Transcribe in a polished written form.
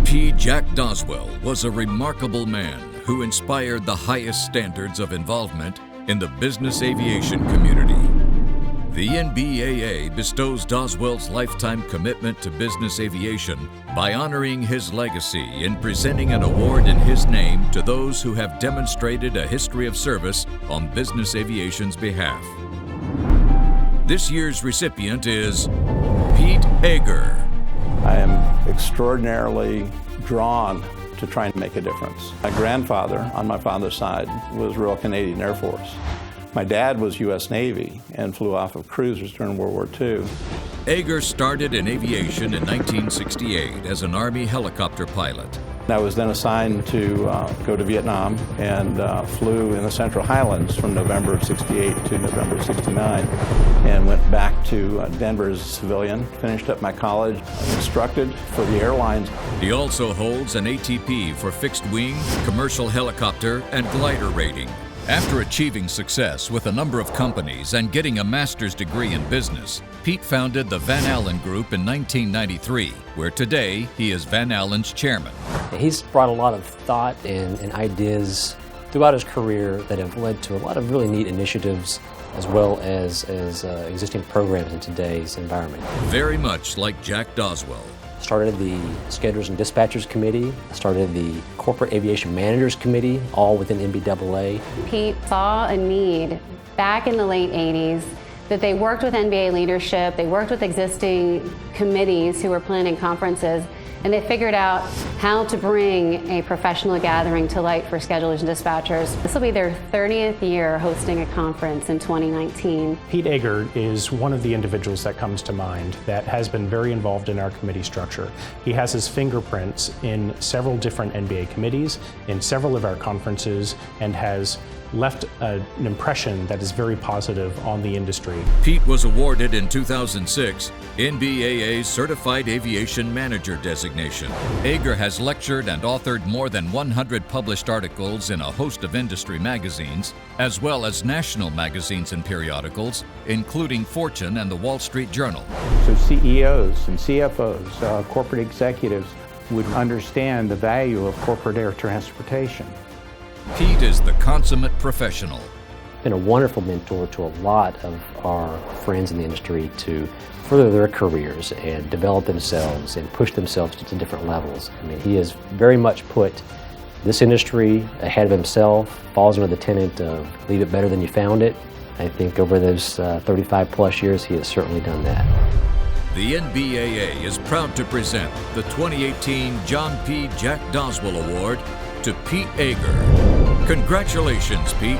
P. Jack Doswell was a remarkable man who inspired the highest standards of involvement in the business aviation community. The NBAA bestows Doswell's lifetime commitment to business aviation by honoring his legacy in presenting an award in his name to those who have demonstrated a history of service on business aviation's behalf. This year's recipient is Pete Agur. I am extraordinarily drawn to trying to make a difference. My grandfather, on my father's side, was Royal Canadian Air Force. My dad was U.S. Navy and flew off of cruisers during World War II. Agur started in aviation in 1968 as an Army helicopter pilot. I was then assigned to go to Vietnam and flew in the Central Highlands from November of '68 to November of '69 and went back to Denver as a civilian, finished up my college, instructed for the airlines. He also holds an ATP for fixed wing, commercial helicopter, and glider rating. After achieving success with a number of companies and getting a master's degree in business, Pete founded the VanAllen Group in 1993, where today he is VanAllen's chairman. He's brought a lot of thought and ideas throughout his career that have led to a lot of really neat initiatives as well as existing programs in today's environment. Very much like Jack Doswell. Started the Schedulers and Dispatchers Committee, started the Corporate Aviation Managers Committee, all within NBAA. Pete saw a need back in the late 80s that they worked with NBA leadership, they worked with existing committees who were planning conferences, and they figured out how to bring a professional gathering to light for schedulers and dispatchers. This will be their 30th year hosting a conference in 2019. Pete Agur is one of the individuals that comes to mind that has been very involved in our committee structure. He has his fingerprints in several different NBA committees, in several of our conferences, and has left an impression that is very positive on the industry. Pete was awarded in 2006 NBAA's Certified Aviation Manager designation. Agur has lectured and authored more than 100 published articles in a host of industry magazines, as well as national magazines and periodicals, including Fortune and the Wall Street Journal. So CEOs and CFOs, corporate executives, would understand the value of corporate air transportation. Pete is the consummate professional. Been a wonderful mentor to a lot of our friends in the industry to further their careers and develop themselves and push themselves to different levels. I mean, he has very much put this industry ahead of himself, falls under the tenet of leave it better than you found it. I think over those 35 plus years, he has certainly done that. The NBAA is proud to present the 2018 John P. Jack Doswell Award to Pete Agur. Congratulations, Pete.